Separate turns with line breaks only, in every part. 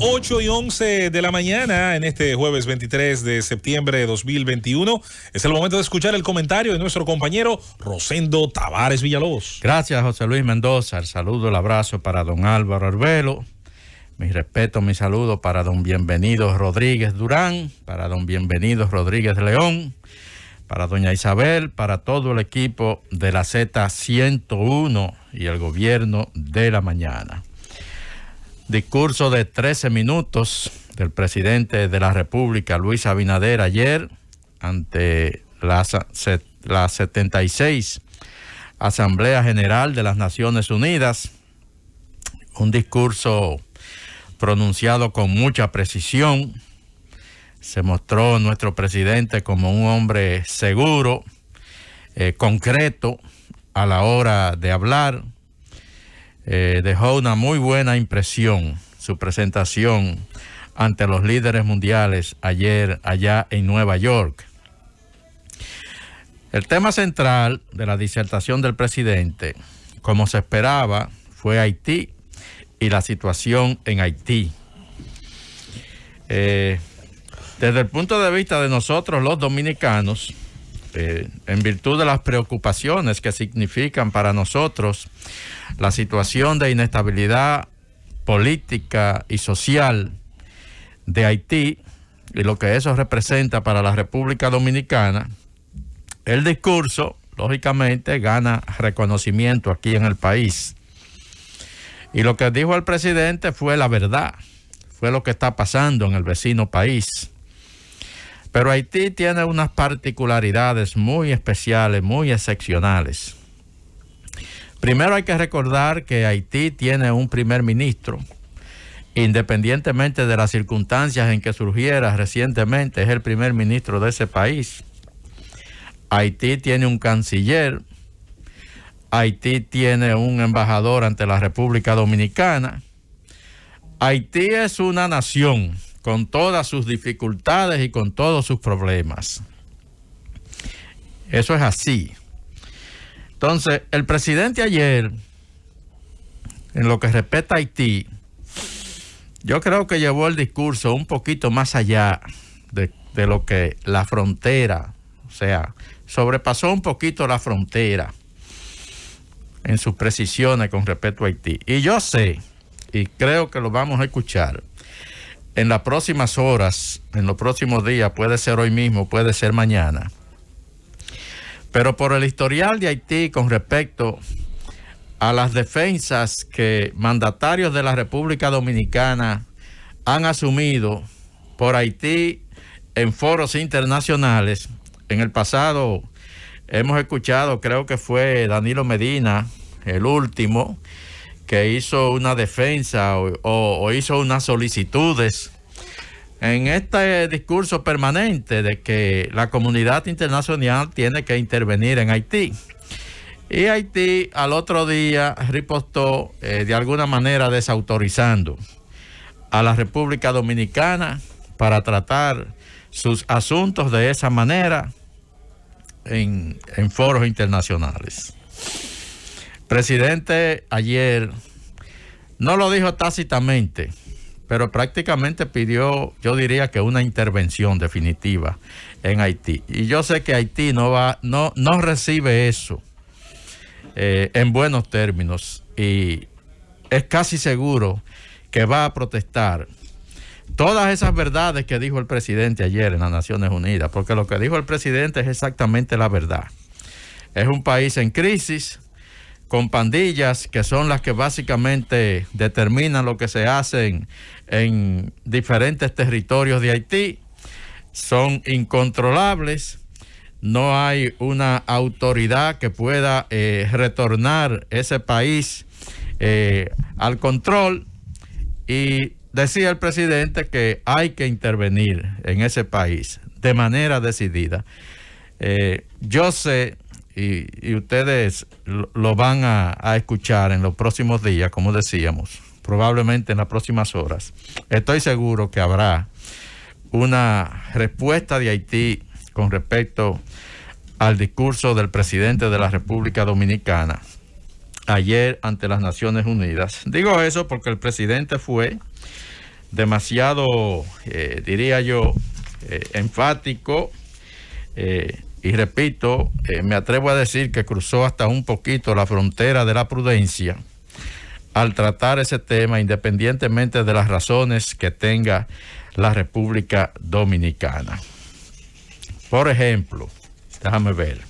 8:11 de la mañana en este jueves 23 de septiembre de 2021. Es el momento de escuchar el comentario de nuestro compañero Rosendo Tavares Villalobos.
Gracias, José Luis Mendoza. El saludo, el abrazo para don Álvaro Arbelo. Mi respeto, mi saludo para don Bienvenido Rodríguez Durán, para don Bienvenido Rodríguez León, para doña Isabel, para todo el equipo de la Z101 y el gobierno de la mañana. Discurso de 13 minutos del presidente de la República, Luis Abinader, ayer ante la 76 Asamblea General de las Naciones Unidas. Un discurso pronunciado con mucha precisión. Se mostró nuestro presidente como un hombre seguro, concreto a la hora de hablar. Dejó una muy buena impresión su presentación ante los líderes mundiales ayer allá en Nueva York. El tema central de la disertación del presidente, como se esperaba, fue Haití y la situación en Haití. Desde el punto de vista de nosotros los dominicanos, en virtud de las preocupaciones que significan para nosotros la situación de inestabilidad política y social de Haití y lo que eso representa para la República Dominicana, el discurso, lógicamente, gana reconocimiento aquí en el país. Y lo que dijo el presidente fue la verdad, fue lo que está pasando en el vecino país. Pero Haití tiene unas particularidades muy especiales, muy excepcionales. Primero hay que recordar que Haití tiene un primer ministro, independientemente de las circunstancias en que surgiera recientemente, es el primer ministro de ese país. Haití tiene un canciller, Haití tiene un embajador ante la República Dominicana. Haití es una nación con todas sus dificultades y con todos sus problemas. Eso es así. Entonces, el presidente ayer, en lo que respecta a Haití, yo creo que llevó el discurso un poquito más allá de lo que la frontera, o sea, sobrepasó un poquito la frontera en sus precisiones con respecto a Haití. Y yo sé, y creo que lo vamos a escuchar en las próximas horas, en los próximos días, puede ser hoy mismo, puede ser mañana. Pero por el historial de Haití con respecto a las defensas que mandatarios de la República Dominicana han asumido por Haití en foros internacionales, en el pasado hemos escuchado, creo que fue Danilo Medina, el último, que hizo una defensa o hizo unas solicitudes en este discurso permanente de que la comunidad internacional tiene que intervenir en Haití. Y Haití al otro día ripostó de alguna manera desautorizando a la República Dominicana para tratar sus asuntos de esa manera en foros internacionales. Presidente ayer no lo dijo tácitamente, pero prácticamente pidió, yo diría que una intervención definitiva en Haití. Y yo sé que Haití no recibe eso en buenos términos y es casi seguro que va a protestar todas esas verdades que dijo el presidente ayer en las Naciones Unidas, porque lo que dijo el presidente es exactamente la verdad. Es un país en crisis, con pandillas que son las que básicamente determinan lo que se hace en diferentes territorios de Haití. Son incontrolables, no hay una autoridad que pueda retornar ese país al control, y decía el presidente que hay que intervenir en ese país de manera decidida. Yo sé, y ustedes lo van a escuchar en los próximos días, como decíamos, probablemente en las próximas horas. Estoy seguro que habrá una respuesta de Haití con respecto al discurso del presidente de la República Dominicana ayer ante las Naciones Unidas. Digo eso porque el presidente fue demasiado, diría yo, enfático, y repito, me atrevo a decir que cruzó hasta un poquito la frontera de la prudencia al tratar ese tema, independientemente de las razones que tenga la República Dominicana. Por ejemplo, déjame ver.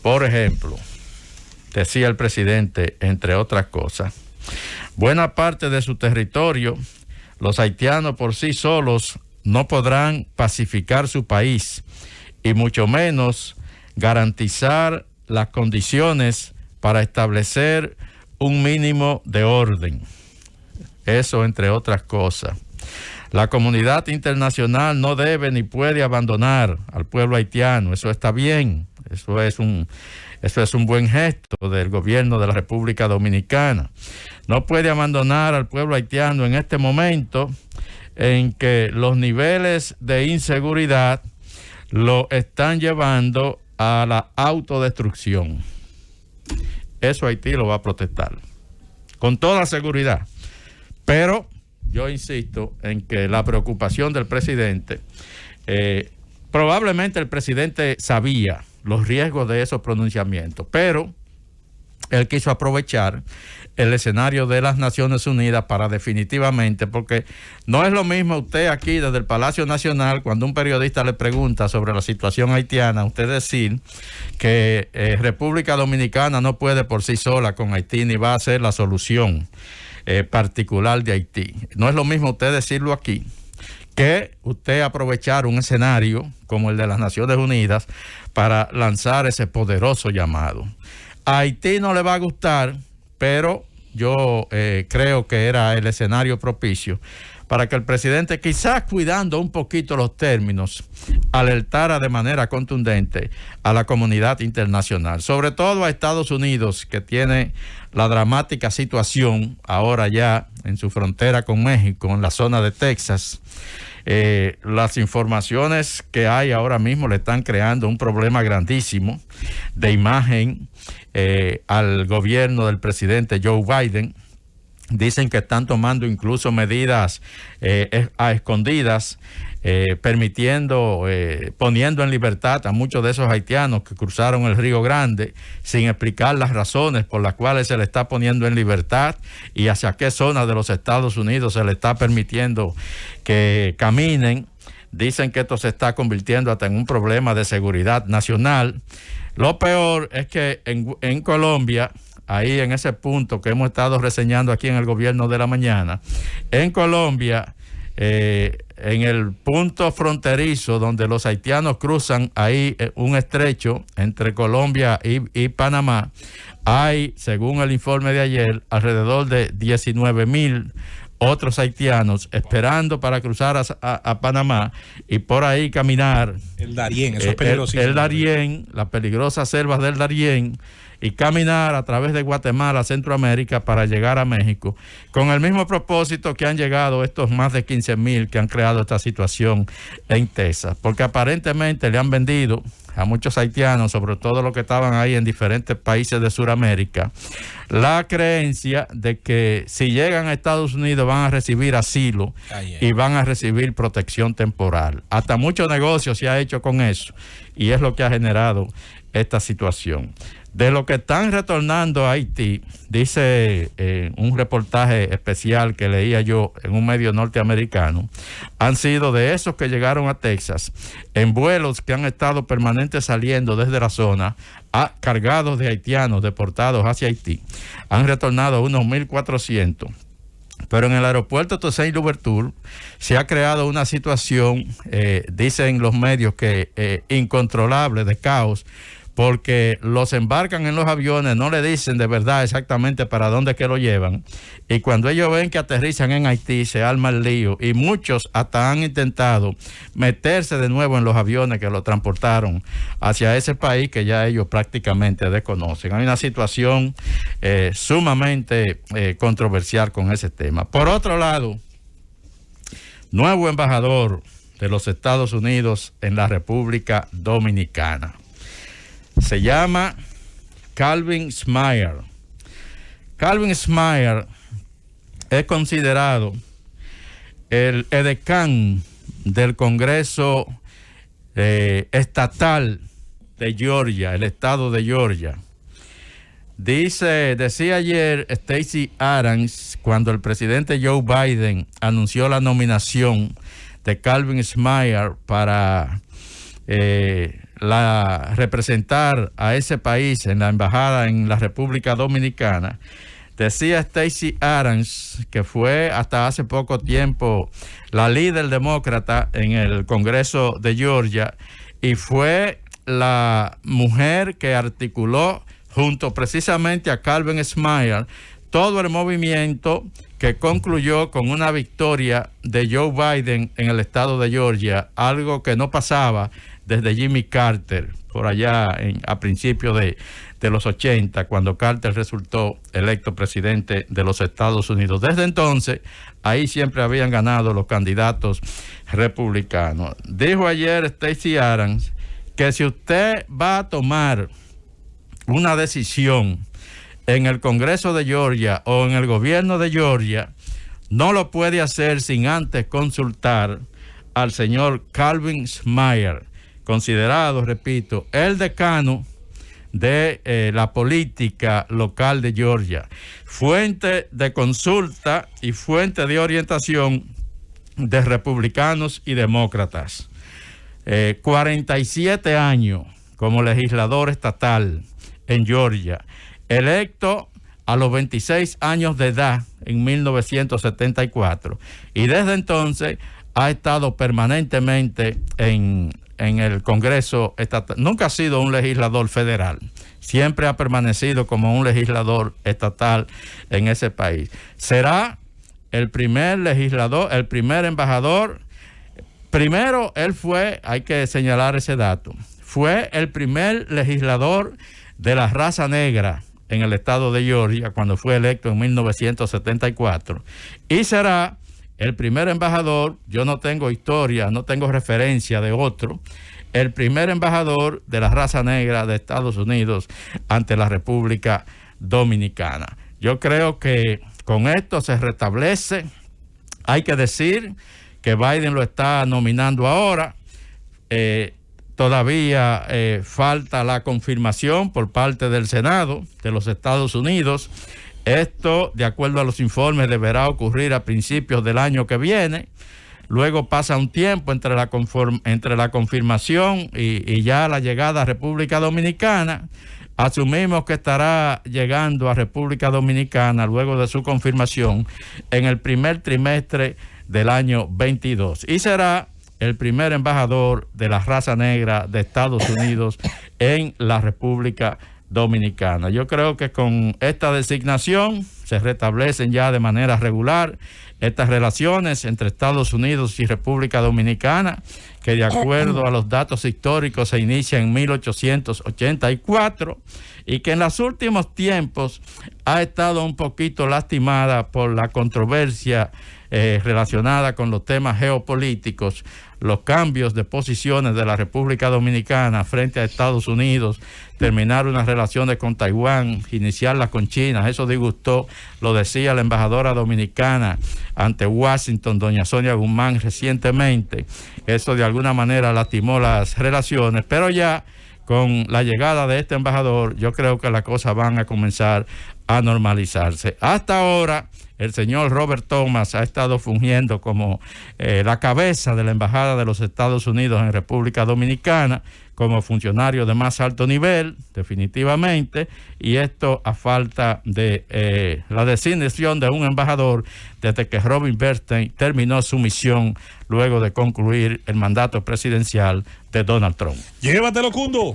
Por ejemplo, decía el presidente, entre otras cosas, buena parte de su territorio, los haitianos por sí solos no podrán pacificar su país y mucho menos garantizar las condiciones para establecer un mínimo de orden. Eso entre otras cosas. La comunidad internacional no debe ni puede abandonar al pueblo haitiano. Eso está bien. Eso es un buen gesto del gobierno de la República Dominicana. No puede abandonar al pueblo haitiano en este momento en que los niveles de inseguridad lo están llevando a la autodestrucción. Eso Haití lo va a protestar, con toda seguridad. Pero yo insisto en que la preocupación del presidente, probablemente el presidente sabía los riesgos de esos pronunciamientos, pero él quiso aprovechar el escenario de las Naciones Unidas para definitivamente, porque no es lo mismo usted aquí desde el Palacio Nacional, cuando un periodista le pregunta sobre la situación haitiana, usted decir que República Dominicana no puede por sí sola con Haití ni va a ser la solución particular de Haití. No es lo mismo usted decirlo aquí que usted aprovechar un escenario como el de las Naciones Unidas para lanzar ese poderoso llamado. A Haití no le va a gustar, pero yo creo que era el escenario propicio para que el presidente, quizás cuidando un poquito los términos, alertara de manera contundente a la comunidad internacional, sobre todo a Estados Unidos, que tiene la dramática situación ahora ya en su frontera con México, en la zona de Texas. Las informaciones que hay ahora mismo le están creando un problema grandísimo de imagen al gobierno del presidente Joe Biden. Dicen que están tomando incluso medidas a escondidas, poniendo en libertad a muchos de esos haitianos que cruzaron el Río Grande sin explicar las razones por las cuales se le está poniendo en libertad y hacia qué zona de los Estados Unidos se le está permitiendo que caminen. Dicen que esto se está convirtiendo hasta en un problema de seguridad nacional. Lo peor es que en Colombia, ahí en ese punto que hemos estado reseñando aquí en el Gobierno de la Mañana, en Colombia, en el punto fronterizo donde los haitianos cruzan ahí un estrecho entre Colombia y Panamá, hay, según el informe de ayer, alrededor de 19,000 otros haitianos esperando para cruzar a Panamá y por ahí caminar.
El Darién, eso es peligrosísimo.
El Darién, las peligrosas selvas del Darién, y caminar a través de Guatemala, Centroamérica, para llegar a México, con el mismo propósito que han llegado estos más de 15,000 que han creado esta situación en Texas, porque aparentemente le han vendido a muchos haitianos, sobre todo los que estaban ahí en diferentes países de Sudamérica, la creencia de que si llegan a Estados Unidos van a recibir asilo y van a recibir protección temporal. Hasta mucho negocio se ha hecho con eso y es lo que ha generado esta situación. De lo que están retornando a Haití, dice un reportaje especial que leía yo en un medio norteamericano, han sido de esos que llegaron a Texas en vuelos que han estado permanentes saliendo desde la zona, cargados de haitianos deportados hacia Haití. Han retornado unos 1,400. Pero en el aeropuerto de Saint-Louverture se ha creado una situación, dicen los medios, que incontrolable, de caos, porque los embarcan en los aviones, no le dicen de verdad exactamente para dónde que lo llevan, y cuando ellos ven que aterrizan en Haití se arma el lío, y muchos hasta han intentado meterse de nuevo en los aviones que lo transportaron hacia ese país que ya ellos prácticamente desconocen. Hay una situación sumamente controversial con ese tema. Por otro lado, nuevo embajador de los Estados Unidos en la República Dominicana. Se llama Calvin Smyre. Calvin Smyre es considerado el edecán del Congreso estatal de Georgia, el estado de Georgia. Decía ayer Stacey Abrams, cuando el presidente Joe Biden anunció la nominación de Calvin Smyre para representar a ese país en la embajada en la República Dominicana. Decía Stacey Abrams, que fue hasta hace poco tiempo la líder demócrata en el Congreso de Georgia y fue la mujer que articuló junto precisamente a Calvin Smyre todo el movimiento que concluyó con una victoria de Joe Biden en el estado de Georgia, algo que no pasaba desde Jimmy Carter, por allá a principios de los 80, cuando Carter resultó electo presidente de los Estados Unidos. Desde entonces, ahí siempre habían ganado los candidatos republicanos. Dijo ayer Stacey Abrams que si usted va a tomar una decisión en el Congreso de Georgia o en el gobierno de Georgia, no lo puede hacer sin antes consultar al señor Calvin Smyre, considerado, repito, el decano de la política local de Georgia, fuente de consulta y fuente de orientación de republicanos y demócratas. 47 años como legislador estatal en Georgia, electo a los 26 años de edad en 1974, y desde entonces ha estado permanentemente en el Congreso estatal. Nunca ha sido un legislador federal, siempre ha permanecido como un legislador estatal en ese país. Será el primer legislador, el primer embajador. Primero, él fue, hay que señalar ese dato, fue el primer legislador de la raza negra en el estado de Georgia cuando fue electo en 1974, y será el primer embajador, yo no tengo historia, no tengo referencia de otro, el primer embajador de la raza negra de Estados Unidos ante la República Dominicana. Yo creo que con esto se restablece. Hay que decir que Biden lo está nominando ahora. Todavía falta la confirmación por parte del Senado de los Estados Unidos. Esto, de acuerdo a los informes, deberá ocurrir a principios del año que viene. Luego pasa un tiempo entre la confirmación y ya la llegada a República Dominicana. Asumimos que estará llegando a República Dominicana luego de su confirmación en el primer trimestre del año 22. Y será el primer embajador de la raza negra de Estados Unidos en la República Dominicana. Yo creo que con esta designación se restablecen ya de manera regular estas relaciones entre Estados Unidos y República Dominicana, que de acuerdo a los datos históricos se inicia en 1884 y que en los últimos tiempos ha estado un poquito lastimada por la controversia relacionada con los temas geopolíticos, los cambios de posiciones de la República Dominicana frente a Estados Unidos, terminar unas relaciones con Taiwán, iniciarlas con China. Eso disgustó, lo decía la embajadora dominicana ante Washington, doña Sonia Guzmán, recientemente. Eso de alguna manera lastimó las relaciones, pero ya con la llegada de este embajador, yo creo que las cosas van a comenzar a normalizarse. Hasta ahora, el señor Robert Thomas ha estado fungiendo como la cabeza de la Embajada de los Estados Unidos en República Dominicana, como funcionario de más alto nivel, definitivamente, y esto a falta de la designación de un embajador desde que Robin Bernstein terminó su misión luego de concluir el mandato presidencial de Donald Trump.
Llévatelo, Cundo.